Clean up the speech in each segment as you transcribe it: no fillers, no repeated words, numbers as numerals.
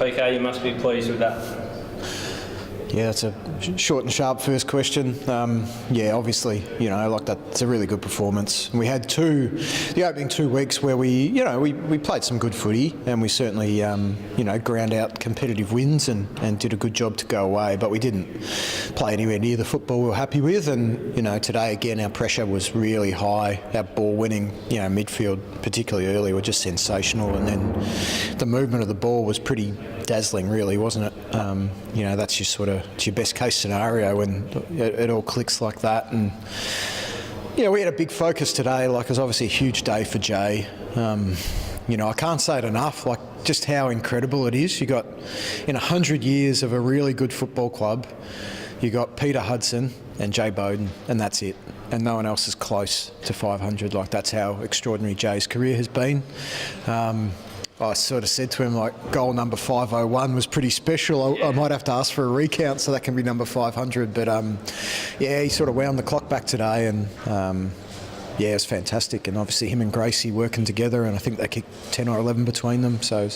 PK, you must be pleased with that. Yeah, it's a short and sharp first question. Yeah, obviously, like that's a really good performance. We had the opening 2 weeks where we played some good footy, and we certainly, ground out competitive wins and did a good job to go away, but we didn't play anywhere near the football we were happy with. And, today, again, our pressure was really high. Our ball winning, midfield, particularly early, were just sensational. And then the movement of the ball was pretty dazzling, really, wasn't it? That's it's your best case scenario when it all clicks like that. And we had a big focus today. Like, it was obviously a huge day for Jay. I can't say it enough, like just how incredible it is. You got, in 100 years of a really good football club, you got Peter Hudson and Jay Bowden, and that's it. And no one else is close to 500. Like, that's how extraordinary Jay's career has been. I sort of said to him, like, goal number 501 was pretty special. I might have to ask for a recount so that can be number 500. But, he sort of wound the clock back today, and, it was fantastic. And obviously him and Gracie working together, and I think they kicked 10 or 11 between them. So,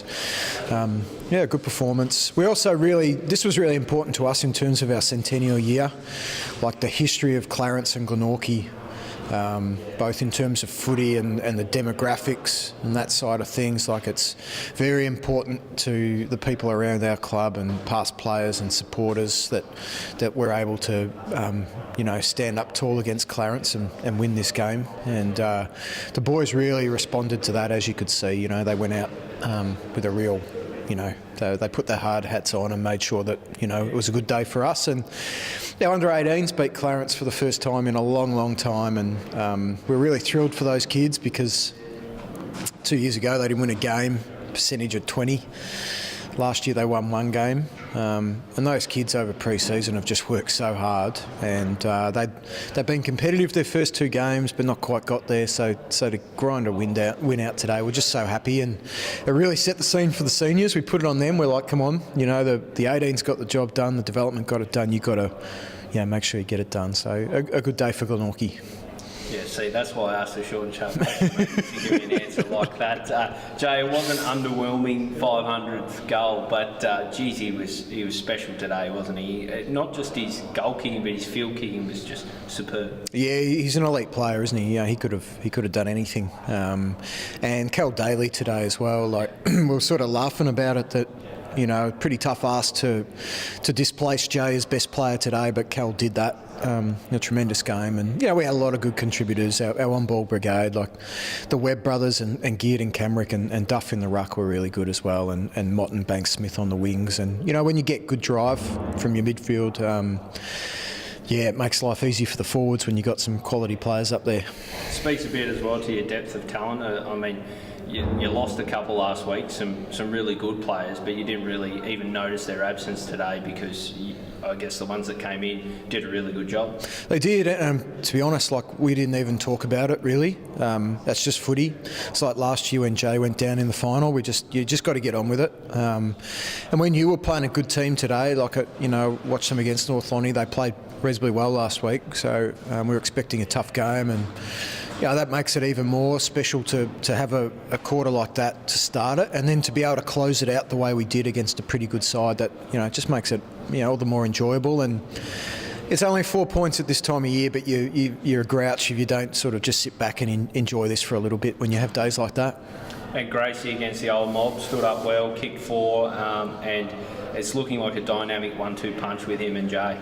good performance. We also this was really important to us in terms of our centennial year, like the history of Clarence and Glenorchy. Both in terms of footy and the demographics and that side of things. Like, it's very important to the people around our club and past players and supporters that we're able to, stand up tall against Clarence and win this game. And the boys really responded to that, as you could see. They went out with a real... they put their hard hats on and made sure that, it was a good day for us. And our under-18s beat Clarence for the first time in a long, long time. And we're really thrilled for those kids because 2 years ago they didn't win a game, percentage of 20. Last year they won one game. And those kids over pre-season have just worked so hard. And they've been competitive their first 2 games, but not quite got there. So to grind a win out today, we're just so happy. And it really set the scene for the seniors. We put it on them. We're like, come on, the 18's got the job done, the development got it done. You've got to make sure you get it done. So a good day for Glenorchy. Yeah, see, that's why I asked the short and sharp question, to give me an answer like that. Jay, it was an underwhelming 500th goal, but geez, he was special today, wasn't he? Not just his goal kicking, but his field kicking was just superb. Yeah, he's an elite player, isn't he? Yeah, he could have done anything. And Cal Daly today as well. Like, we were sort of laughing about it that, pretty tough ask to displace Jay as best player today, but Cal did that. A tremendous game, and we had a lot of good contributors. Our on-ball brigade, like the Webb brothers and Geard and Camrick and Duff in the ruck, were really good as well, and Mott and Banks Smith on the wings. And when you get good drive from your midfield, it makes life easy for the forwards when you got some quality players up there. Speaks a bit as well to your depth of talent. I mean, you lost a couple last week, some really good players, but you didn't really even notice their absence today because I guess the ones that came in did a really good job. They did, to be honest, like, we didn't even talk about it really. That's just footy. It's like last year when Jay went down in the final. You just got to get on with it. And when you were playing a good team today, like watch them against North Lonnie, they played reasonably well last week, so we were expecting a tough game, and that makes it even more special to have a quarter like that to start it, and then to be able to close it out the way we did against a pretty good side. That it just makes it all the more enjoyable. And it's only 4 points at this time of year, but you're a grouch if you don't sort of just sit back and enjoy this for a little bit when you have days like that. And Gracie against the old mob stood up well, kicked 4, and it's looking like a dynamic 1-2 punch with him and Jay.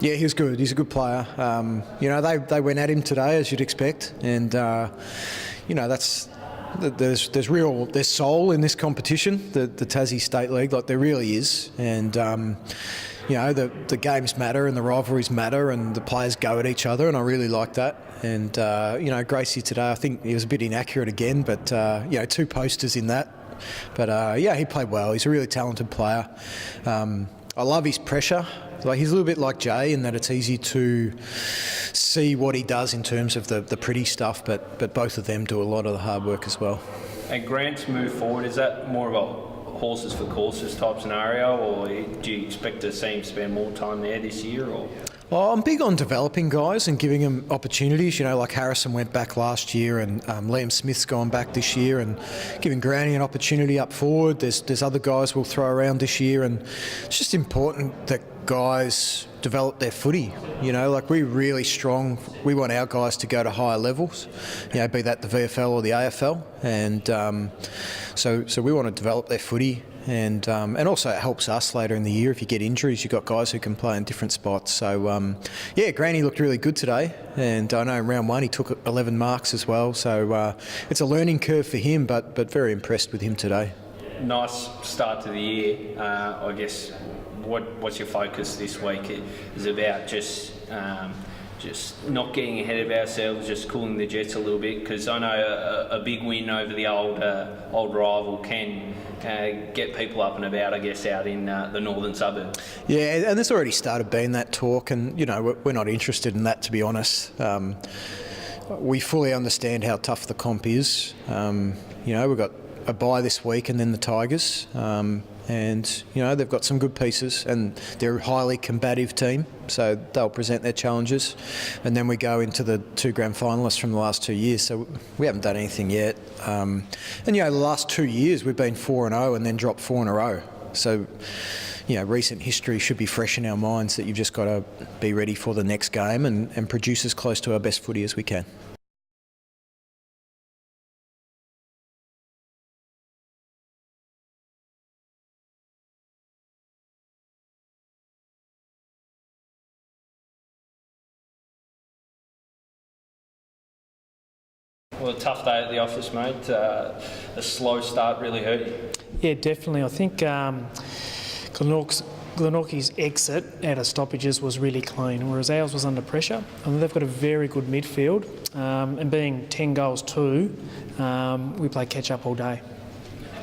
Yeah, he was good. He's a good player. They went at him today, as you'd expect, and there's soul in this competition, the Tassie State League. Like, there really is, and the games matter and the rivalries matter and the players go at each other, and I really like that. And Gracie today, I think he was a bit inaccurate again, but 2 posters in that. But he played well. He's a really talented player. I love his pressure. Like, he's a little bit like Jay in that it's easy to see what he does in terms of the pretty stuff, but both of them do a lot of the hard work as well. And Grant's move forward, is that more of a horses for courses type scenario, or do you expect to see him spend more time there this year? Or Well, I'm big on developing guys and giving them opportunities. You know, like Harrison went back last year, and Liam Smith's gone back this year, and giving Granny an opportunity up forward. There's other guys we'll throw around this year, and it's just important that guys develop their footy. You know, like we're really strong. We want our guys to go to higher levels. You know, be that the VFL or the AFL, and so we want to develop their footy. And also it helps us later in the year. If you get injuries, you've got guys who can play in different spots. So, Granny looked really good today. And I know in round 1 he took 11 marks as well. So it's a learning curve for him, but very impressed with him today. Nice start to the year. I guess what's your focus this week? Is it about just not getting ahead of ourselves, just cooling the jets a little bit? Because I know a big win over the old rival can get people up and about, I guess, out in the northern suburbs. Yeah, and there's already started being that talk, and you know we're not interested in that, to be honest. We fully understand how tough the comp is. You know, we've got a bye this week and then the Tigers. And, you know, they've got some good pieces and they're a highly combative team, so they'll present their challenges. And then we go into the 2 grand finalists from the last 2 years, so we haven't done anything yet. And, you know, the last 2 years we've been 4-0 and then dropped 4 in a row. So, you know, recent history should be fresh in our minds that you've just got to be ready for the next game and produce as close to our best footy as we can. Well, a tough day at the office, mate. A slow start really hurt you. Yeah, definitely. I think Glenorchy's exit out of stoppages was really clean, whereas ours was under pressure. I mean, they've got a very good midfield, and being 10 goals too, we play catch up all day.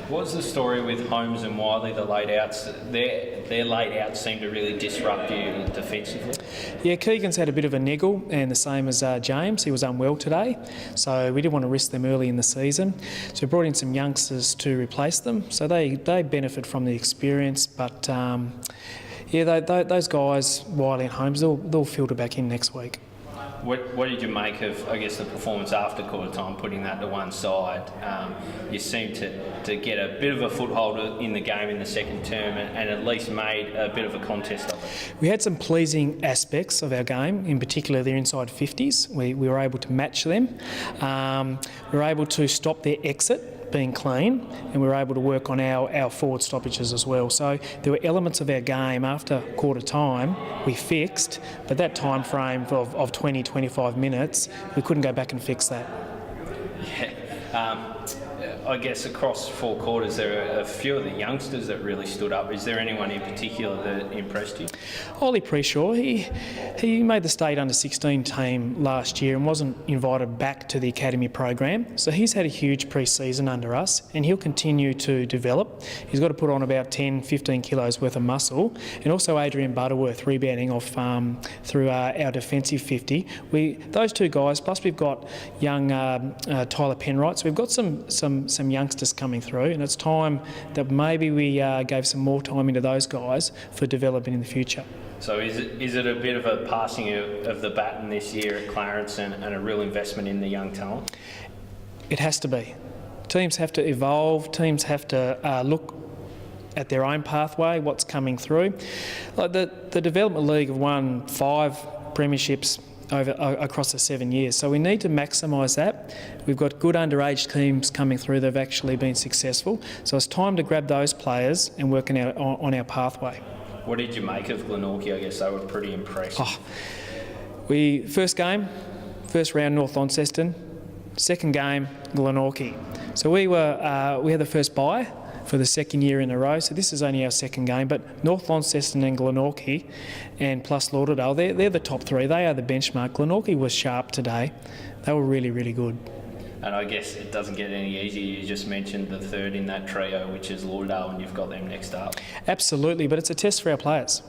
What's the story with Holmes and Wiley, the laid-outs? Their laid-outs seem to really disrupt you defensively. Yeah, Keegan's had a bit of a niggle, and the same as James. He was unwell today, so we didn't want to risk them early in the season. So we brought in some youngsters to replace them, so they benefit from the experience. But those guys, Wiley and Holmes, they'll filter back in next week. What did you make of, I guess, the performance after quarter time, putting that to one side? You seemed to get a bit of a foothold in the game in the second term and at least made a bit of a contest of it. We had some pleasing aspects of our game, in particular their inside 50s. We were able to match them. We were able to stop their exit being clean, and we were able to work on our forward stoppages as well. So there were elements of our game after quarter time we fixed, but that time frame of 20-25 minutes, we couldn't go back and fix that. Yeah. I guess across 4 quarters there are a few of the youngsters that really stood up. Is there anyone in particular that impressed you? Ollie Preshaw, he made the state under-16 team last year and wasn't invited back to the academy program. So he's had a huge pre-season under us and he'll continue to develop. He's got to put on about 10-15 kilos worth of muscle. And also Adrian Butterworth rebounding off through our defensive 50. Those 2 guys, plus we've got young Tyler Penwright. So we've got some youngsters coming through, and it's time that maybe we gave some more time into those guys for development in the future. So is it a bit of a passing of the baton this year at Clarence and a real investment in the young talent? It has to be. Teams have to evolve. Teams have to look at their own pathway, what's coming through. Like the Development League have won 5 premierships across the 7 years. So we need to maximise that. We've got good underage teams coming through that have actually been successful. So it's time to grab those players and work on our pathway. What did you make of Glenorchy? I guess they were pretty impressive. First game, first round North Launceston. Second game, Glenorchy. So we had the first bye for the second year in a row. So this is only our second game, but North Launceston and Glenorchy and plus Lauderdale, they're the top 3. They are the benchmark. Glenorchy was sharp today. They were really, really good. And I guess it doesn't get any easier. You just mentioned the third in that trio, which is Lauderdale, and you've got them next up. Absolutely, but it's a test for our players.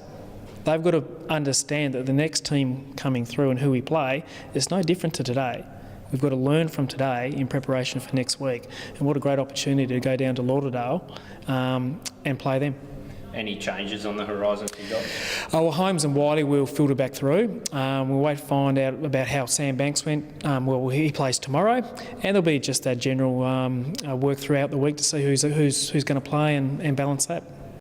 They've got to understand that the next team coming through and who we play is no different to today. We've got to learn from today in preparation for next week. And what a great opportunity to go down to Lauderdale and play them. any changes on the horizon for you guys? Oh, well, Holmes and Wiley will filter back through. We'll wait to find out about how Sam Banks went. Well, he plays tomorrow, and there'll be just that general work throughout the week to see who's going to play and balance that.